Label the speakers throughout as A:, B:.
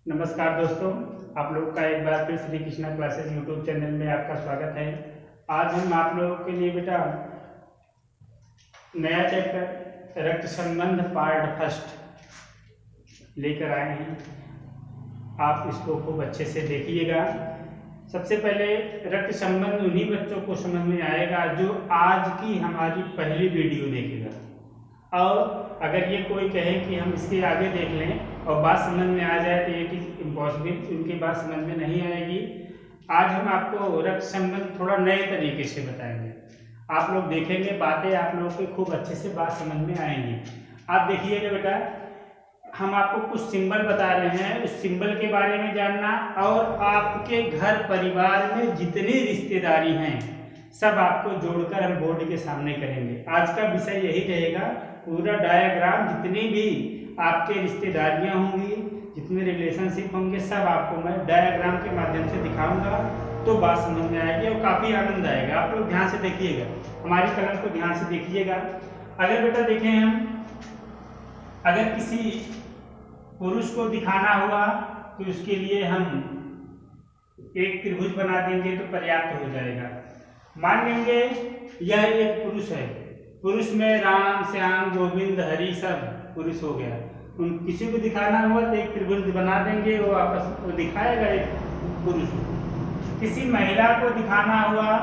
A: नमस्कार दोस्तों, आप लोग का एक बार फिर Shri Krishna classes YouTube channel में आपका स्वागत है। आज हम आप लोगों के लिए बेटा नया चैप्टर रक्त संबंध पार्ट फर्स्ट लेकर आए हैं। आप इसको खूब अच्छे से देखिएगा। सबसे पहले रक्त संबंध उन्हीं बच्चों को समझ में आएगा जो आज की हमारी पहली वीडियो देखेगा। और अगर ये कोई कहे कि हम इसके आगे देख लें और बात समझ में आ जाए तो ये चीज़ इम्पॉसिबल, उनकी बात समझ में नहीं आएगी। आज हम आपको रक्त संबंध थोड़ा नए तरीके से बताएंगे। आप लोग देखेंगे, बातें आप लोगों को खूब अच्छे से बात समझ में आएंगी। आप देखिएगा बेटा, हम आपको कुछ सिंबल बता रहे हैं, उस सिंबल के बारे में जानना और आपके घर परिवार में जितनी रिश्तेदारी हैं सब आपको जोड़कर हम बोर्ड के सामने करेंगे। आज का विषय यही रहेगा, पूरा डायग्राम, जितनी भी आपके रिश्तेदारियां होंगी, जितने रिलेशनशिप होंगे, सब आपको मैं डायग्राम के माध्यम से दिखाऊंगा, तो बात समझ में आएगी और काफ़ी आनंद आएगा। आप लोग ध्यान से देखिएगा, हमारी कलम को ध्यान से देखिएगा। अगर बेटा देखें हम, अगर किसी पुरुष को दिखाना हुआ तो उसके लिए हम एक त्रिभुज बना देंगे तो पर्याप्त हो जाएगा। मान लेंगे यह एक पुरुष है, पुरुष में राम, श्याम, गोविंद, हरि सब पुरुष हो गया। उन किसी को दिखाना हुआ तो एक त्रिभुज बना देंगे, वो आपस में दिखाएगा एक पुरुष। किसी महिला को दिखाना हुआ,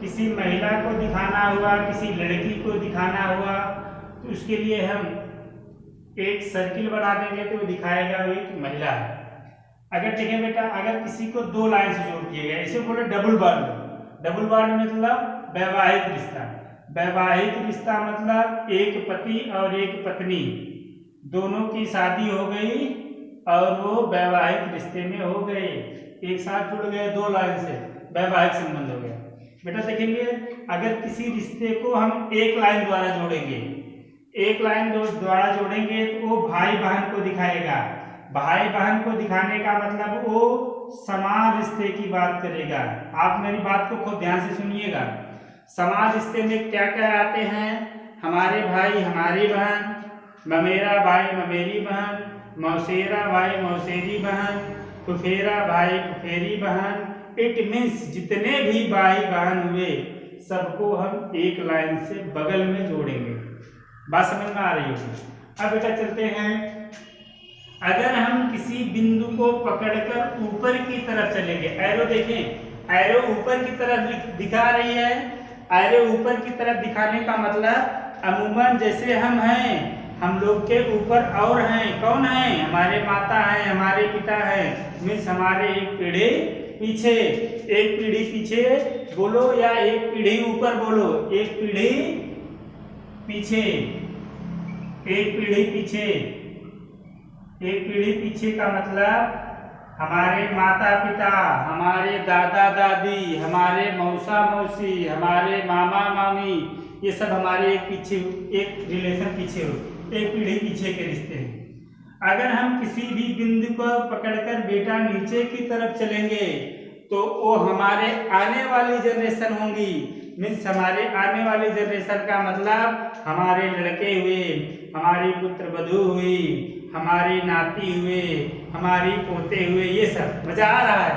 A: किसी महिला को दिखाना हुआ, किसी लड़की को दिखाना हुआ तो उसके लिए हम एक सर्किल बना देंगे तो वो दिखाएगा वो एक महिला है। अगर देखें बेटा, अगर किसी को दो लाइन से जोड़ दिया गया, इसे बोले डबल बॉन्ड। डबल बॉन्ड मतलब वैवाहिक रिश्ता। वैवाहिक रिश्ता मतलब एक पति और एक पत्नी दोनों की शादी हो गई और वो वैवाहिक रिश्ते में हो गए, एक साथ जुड़ गए, दो लाइन से वैवाहिक संबंध हो गया। बेटा देखेंगे, अगर किसी रिश्ते को हम एक लाइन द्वारा जोड़ेंगे, एक लाइन द्वारा जोड़ेंगे तो वो भाई बहन को दिखाएगा। भाई बहन को दिखाने का मतलब वो समान रिश्ते की बात करेगा। आप मेरी बात को खूब ध्यान से सुनिएगा। समान रिश्ते में क्या क्या आते हैं? हमारे भाई हमारी बहन, ममेरा भाई ममेरी बहन, मौसेरा भाई मौसेरी बहन, फुफेरा भाई फुफेरी बहन। इट मीन्स जितने भी भाई बहन हुए सबको हम एक लाइन से बगल में जोड़ेंगे। बात समझ में आ रही होगी। अब बेटा चलते हैं, अगर हम किसी बिंदु को पकड़कर ऊपर की तरफ चलेंगे, एरो देखें, एरो ऊपर की तरफ दिखा रही है। एरो ऊपर की तरफ दिखाने का मतलब अमूमन जैसे हम हैं, हम लोग के ऊपर और हैं, कौन हैं? हमारे माता हैं, हमारे पिता हैं, मीन्स हमारे एक पीढ़ी पीछे, एक पीढ़ी पीछे बोलो या एक पीढ़ी ऊपर बोलो, एक पीढ़ी पीछे, एक पीढ़ी पीछे। एक पीढ़ी पीछे का मतलब हमारे माता पिता, हमारे दादा दादी, हमारे मौसा मौसी, हमारे मामा मामी, ये सब हमारे एक पीछे, एक रिलेशन पीछे हो, एक पीढ़ी पीछे के रिश्ते हैं। अगर हम किसी भी बिंदु को पकड़कर बेटा नीचे की तरफ चलेंगे तो वो हमारे आने वाली जनरेशन होंगी। मीन्स हमारे आने वाली जनरेशन का मतलब हमारे लड़के हुए, हमारी पुत्र वधू हुई, हमारी नाती हुए, हमारी पोते हुए, ये सब। मजा आ रहा है?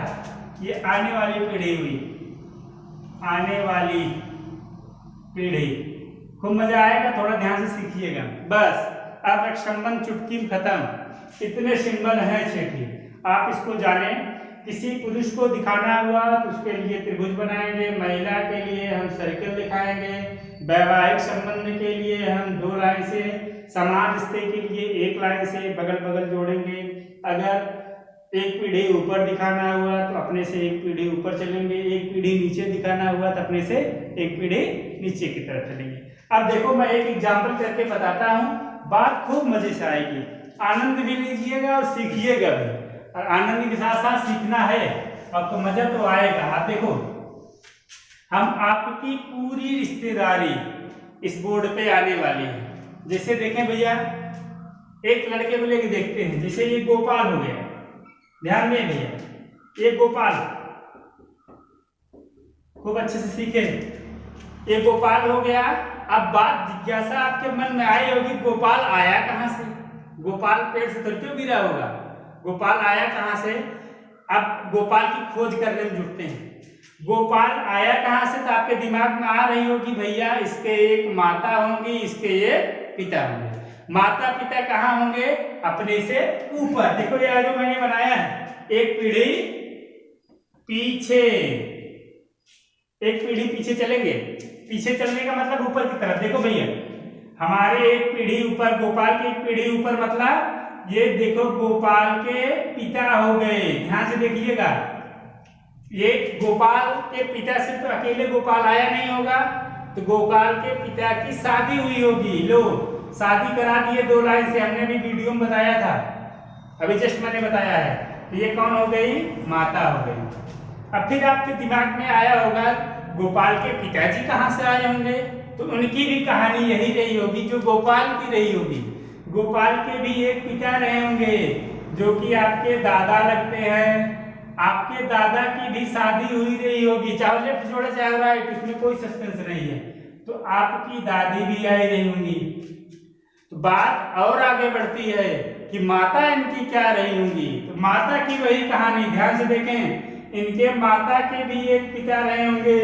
A: ये आने वाली पीढ़ी हुई, आने वाली पीढ़ी। खूब मजा आएगा, थोड़ा ध्यान से सीखिएगा। बस अब रक्त संबंध चुटकी में खत्म। इतने सिंबल हैं 6 आप इसको जाने। किसी पुरुष को दिखाना हुआ तो उसके लिए त्रिभुज बनाएंगे, महिला के लिए हम सर्कल दिखाएंगे, वैवाहिक संबंध के लिए हम दो लाइन से, समान रिश्ते के लिए एक लाइन से बगल बगल जोड़ेंगे। अगर एक पीढ़ी ऊपर दिखाना हुआ तो अपने से एक पीढ़ी ऊपर चलेंगे, एक पीढ़ी नीचे दिखाना हुआ तो अपने से एक पीढ़ी नीचे की तरफ चलेंगे। अब देखो, मैं एक एग्जाम्पल करके बताता हूँ, बात खूब मजे से आएगी, आनंद भी लीजिएगा और सीखिएगा भी। और आनंद के साथ साथ सीखना है, आपको मजा तो आएगा। आप देखो, हम आपकी पूरी रिश्तेदारी इस बोर्ड पे आने वाली है। जैसे देखें भैया, एक लड़के को लेके देखते हैं, जैसे ये गोपाल हो गया, ध्यान दें भैया, ये गोपाल, खूब अच्छे से सीखे। ये गोपाल हो गया, अब बात जिज्ञासा आपके मन में आई होगी, गोपाल आया कहां से? गोपाल पेड़ से तो क्यों गिरा होगा, गोपाल आया कहां से? अब गोपाल की खोज करने में जुटते हैं। गोपाल आया कहां से? तो आपके दिमाग में आ रही होगी भैया इसके एक माता होंगी, इसके एक पिता होंगे। माता पिता कहाँ होंगे? अपने से ऊपर। देखो ये जो मैंने बनाया है, एक पीढ़ी पीछे, एक पीढ़ी पीछे चलेंगे। पीछे चलने का मतलब ऊपर की तरफ। देखो भैया हमारे एक पीढ़ी ऊपर, गोपाल की एक पीढ़ी ऊपर, मतलब ये देखो गोपाल के पिता हो गए। ध्यान से देखिएगा, ये गोपाल के पिता से तो अकेले गोपाल आया नहीं होगा, तो गोपाल के पिता की शादी हुई होगी। लो शादी करा दिए 2 लाइन से, हमने भी वीडियो में बताया था, अभी जस्ट मैंने बताया है। तो ये कौन हो गई? माता हो गई। अब फिर आपके दिमाग में आया होगा गोपाल के पिताजी कहाँ से आए होंगे, तो उनकी भी कहानी यही रही होगी जो गोपाल की रही होगी। गोपाल के भी एक पिता रहे होंगे जो कि आपके दादा लगते हैं। आपके दादा की भी शादी हुई रही होगी, चाहे लेफ्ट जोड़े चाहे राइट, उसमें कोई सस्पेंस नहीं है। तो आपकी दादी भी आई रही होंगी। तो बात और आगे बढ़ती है कि माता इनकी क्या रही होंगी, तो माता की वही कहानी। ध्यान से देखें, इनके माता के भी एक पिता रहे होंगे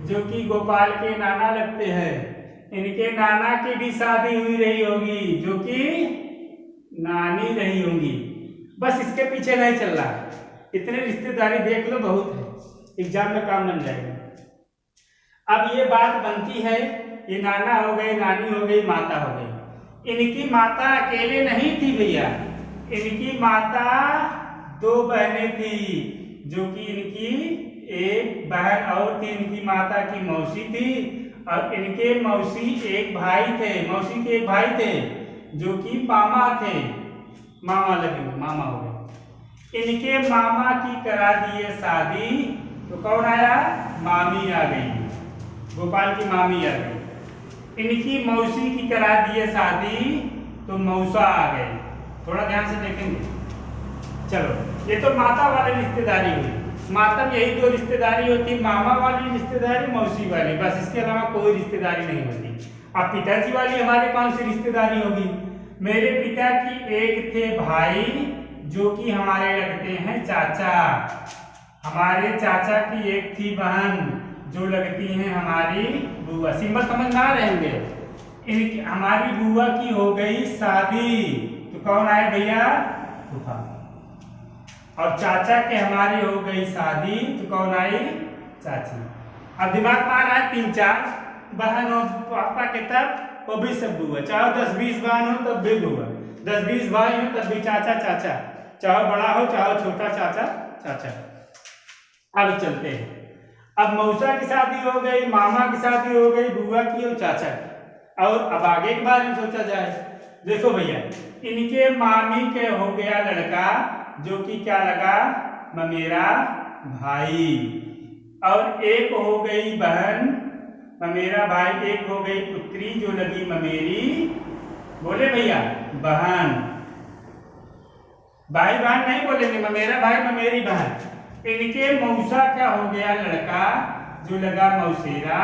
A: जो कि गोपाल के नाना लगते हैं। इनके नाना की भी शादी हुई रही होगी जो कि नानी रही होंगी। बस इसके पीछे नहीं चल रहा, इतने रिश्तेदारी देख लो, बहुत है, एग्जाम में काम बन जाएगा। अब ये बात बनती है, ये नाना हो गए, नानी हो गई, माता हो गई। इनकी माता अकेले नहीं थी भैया, इनकी माता 2 बहनें थी, जो कि इनकी एक बहन और थी, इनकी माता की मौसी थी, और इनके मौसी एक भाई थे, मौसी के एक भाई थे जो कि मामा थे, मामा लगे, मामा हो गए। इनके मामा की करा दिए शादी, तो कौन आया? मामी आ गई, गोपाल की मामी आ गई। इनकी मौसी की करा दिए शादी, तो मौसा आ गए। थोड़ा ध्यान से देखेंगे। चलो ये तो माता वाली रिश्तेदारी हुई। माता में यही 2 रिश्तेदारी होती, मामा वाली रिश्तेदारी, मौसी वाली, बस इसके अलावा कोई रिश्तेदारी नहीं होती। अब पिताजी वाली हमारे कौन सी रिश्तेदारी होगी? मेरे पिता की एक थे भाई जो कि हमारे लगते हैं चाचा। हमारे चाचा की एक थी बहन जो लगती हैं हमारी बुआ। सिंबल समझ में आ रहे होंगे। इनकी हमारी बुआ की हो गई शादी, तो कौन आए भैया? फूफा। और चाचा के हमारी हो गई शादी, तो कौन आई? चाची। अब दिमाग में आ रहा है 3-4 बहन हो पापा के, तब वो भी सब बुआ, चाहे 10-20 बहन हो तब भी बुआ, 10-20 भाई हो तब भी चाचा चाचा, चाहे बड़ा हो चाहे छोटा, चाचा चाचा। अब चलते हैं, अब मौसा की शादी हो गई, मामा की शादी हो गई, बुआ की और चाचा की। और अब आगे के बारे में सोचा जाए। देखो भैया इनके मामी के हो गया लड़का जो कि क्या लगा? ममेरा भाई। और एक हो गई बहन ममेरा भाई, एक हो गई पुत्री जो लगी ममेरी, बोले भैया, बहन। भाई बहन नहीं बोलेंगे, ममेरा भाई ममेरी बहन। इनके मौसा का हो गया लड़का जो लगा मौसेरा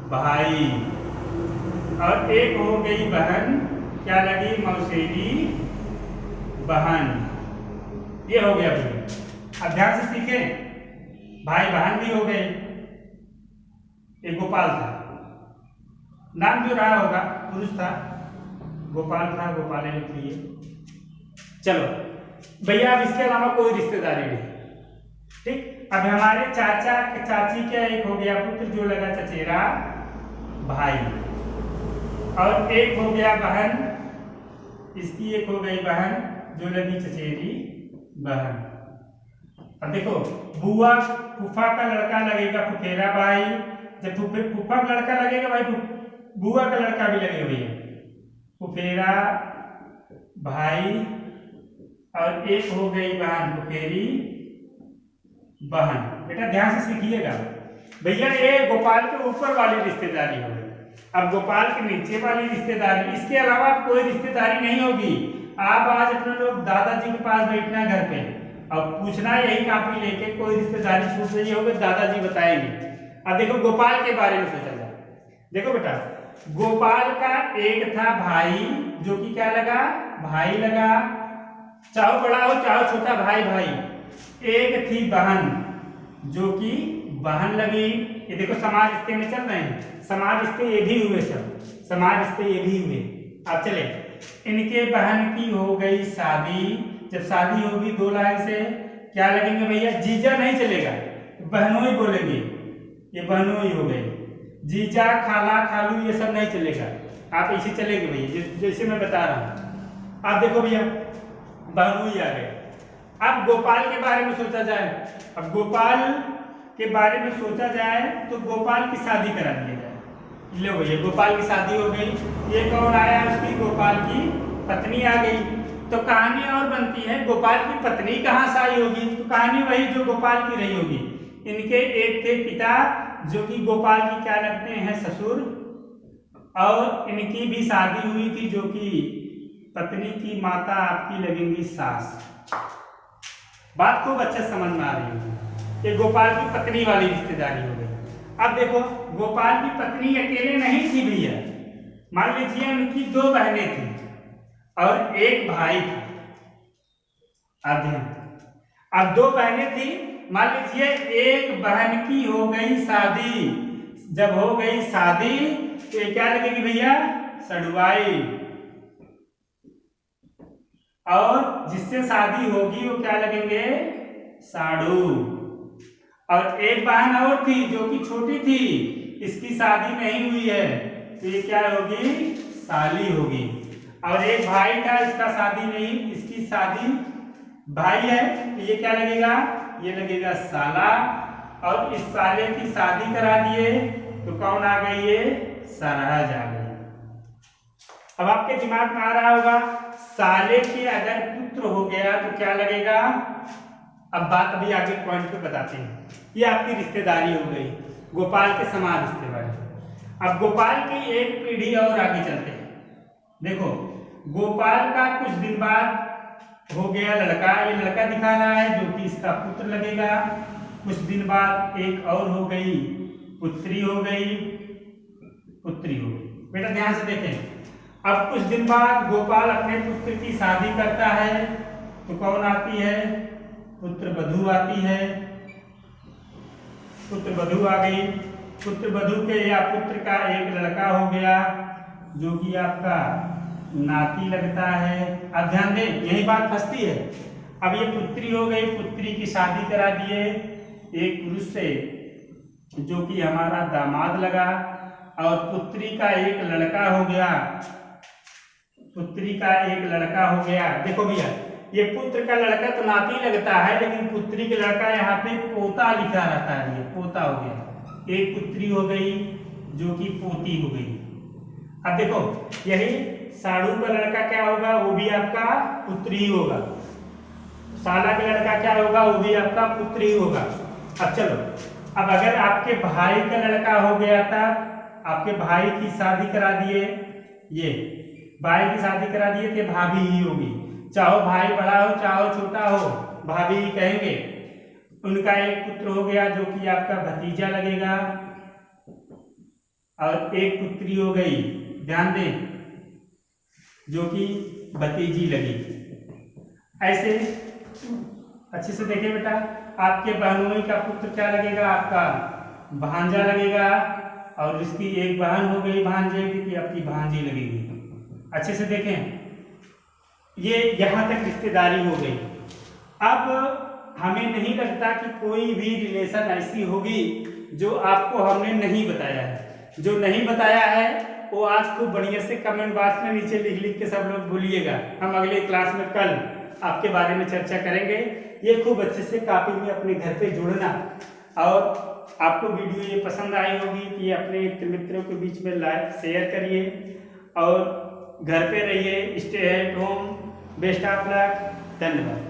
A: भाई। और एक हो गई बहन क्या लगी? मौसेरी बहन। ये हो गया भैया। अब ध्यान से सीखें, भाई बहन भी हो गए। एक गोपाल था, नाम जो रहा होगा पुरुष था, गोपाल था, गोपाल लिख लिए। चलो भैया अब इसके अलावा कोई रिश्तेदारी नहीं, ठीक। अब हमारे चाचा चाची का एक हो गया पुत्र जो लगा चचेरा भाई, और एक हो गया बहन, इसकी एक हो गई बहन जो लगी चचेरी बहन। अब देखो बुआ फूफा का लड़का लगेगा फुफेरा भाई, जब फूफा का लड़का लगेगा भाई बुआ का लड़का भी लगेगा भैया फुफेरा भाई, और एक हो गई बहन फुफेरी बहन। बेटा ध्यान से सीखिएगा भैया, ये गोपाल के ऊपर वाली रिश्तेदारी होगी। अब गोपाल के नीचे वाली रिश्तेदारी, इसके अलावा कोई रिश्तेदारी नहीं होगी। आप आज अपने लोग दादाजी के पास बैठना घर पे और पूछना यही कॉपी लेके, कोई रिश्तेदारी छूट रही होगी दादाजी बताएंगे। अब देखो गोपाल के बारे में सोचा जाए। देखो बेटा, गोपाल का एक था भाई, जो कि क्या लगा, भाई लगा, चाहो बड़ा हो चाहो छोटा, भाई भाई। एक थी बहन, जो कि बहन लगी। ये देखो समाज रिश्ते में चल रहे हैं, समाज रिश्ते ये भी हुए, सब समाज रिश्ते ये भी हुए। अब चले, इनके बहन की हो गई शादी। जब शादी होगी दो लाइन से क्या लगेंगे भैया, जीजा नहीं चलेगा, बहनों ही बोलेंगे, ये बहनों ही हो गई। जीजा खाला खालू ये सब नहीं चलेगा, आप इसी चलेंगे भैया, जैसे मैं बता रहा हूँ। आप देखो भैया, बहनों ही आ गए। अब गोपाल के बारे में सोचा जाए, अब गोपाल के बारे में सोचा जाए तो गोपाल की शादी करा दिया जाए। लो भैया, गोपाल की शादी हो गई, ये कौन आया, उसकी गोपाल की पत्नी आ गई। तो कहानी और बनती है, गोपाल की पत्नी कहाँ से आई होगी, तो कहानी वही जो गोपाल की रही होगी। इनके एक थे पिता, जो कि गोपाल की क्या लगते हैं, ससुर, और इनकी भी शादी हुई थी, जो कि पत्नी की माता आपकी लगेंगी सास। बात खूब अच्छे समझ में आ रही होगी, ये गोपाल की पत्नी वाली रिश्तेदारी हो गई। अब देखो, गोपाल की पत्नी अकेले नहीं थी भैया, मान लीजिए उनकी दो बहनें थी और एक भाई था। अब दो बहनें थी, मान लीजिए एक बहन की हो गई शादी। जब हो गई शादी तो ये क्या लगेगी भैया, सड़ुआई, और जिससे शादी होगी वो क्या लगेंगे, साड़ू। और एक बहन और थी जो कि छोटी थी, इसकी शादी नहीं हुई है, तो ये क्या होगी, साली होगी। और एक भाई था, इसका शादी नहीं, इसकी शादी भाई है, तो ये क्या लगेगा, ये लगेगा साला। और इस साले की शादी करा दिए तो कौन आ गई, ये सरहज आ गई। अब आपके दिमाग में आ रहा होगा, साले के अगर पुत्र हो गया तो क्या लगेगा। अब बात अभी आगे पॉइंट पे बताते हैं। ये आपकी रिश्तेदारी हो गई, गोपाल के समाज रिश्तेदारी। अब गोपाल की एक पीढ़ी और आगे चलते हैं। देखो, गोपाल का कुछ दिन बाद हो गया लड़का, ये लड़का दिखा रहा है, जो कि इसका पुत्र लगेगा। कुछ दिन बाद एक और हो गई, पुत्री हो गई, पुत्री हो गई। बेटा ध्यान से देखें, अब कुछ दिन बाद गोपाल अपने पुत्र की शादी करता है, तो कौन आती है, पुत्र वधू आती है। पुत्र वधू आ गई, पुत्र वधू के या पुत्र का एक लड़का हो गया, जो कि आपका नाती लगता है। अब ध्यान दें, यही बात फंसती है। अब ये पुत्री हो गई, पुत्री की शादी करा दिए एक पुरुष से, जो कि हमारा दामाद लगा। और पुत्री का एक लड़का हो गया, पुत्री का एक लड़का हो गया। देखो भैया, ये पुत्र का लड़का तो नाती लगता है, लेकिन पुत्री के लड़का यहाँ पे पोता लिखा रहता है, ये पोता हो गया। एक पुत्री हो गई, जो कि पोती हो गई। अब देखो, यही साड़ू का लड़का क्या होगा, वो भी आपका पुत्र ही होगा। साला का लड़का क्या होगा, वो भी आपका पुत्र ही होगा। अब चलो, अब अगर आपके भाई का लड़का हो गया था, आपके भाई की शादी करा दिए, ये भाई की शादी करा दिए थे, भाभी ही होगी। चाहो भाई बड़ा हो चाहो छोटा हो, भाभी ही कहेंगे। उनका एक पुत्र हो गया, जो कि आपका भतीजा लगेगा, और एक पुत्री हो गई, ध्यान दें, जो कि भतीजी लगेगी। ऐसे अच्छे से देखें बेटा, आपके बहनोई का पुत्र क्या लगेगा, आपका भांजा लगेगा। और इसकी एक बहन हो गई भांजे की, आपकी भांजी लगेगी। अच्छे से देखें, ये यहाँ तक रिश्तेदारी हो गई। अब हमें नहीं लगता कि कोई भी रिलेशन ऐसी होगी जो आपको हमने नहीं बताया है। जो नहीं बताया है वो आज खूब बढ़िया से कमेंट बॉक्स में नीचे लिख के सब लोग भूलिएगा। हम अगले क्लास में कल आपके बारे में चर्चा करेंगे। ये खूब अच्छे से कॉपी में अपने घर पे जोड़ना, और आपको वीडियो ये पसंद आई होगी कि अपने मित्रों के बीच में लाइक शेयर करिए, और घर पे रहिए, stay at home, best of luck, धन्यवाद।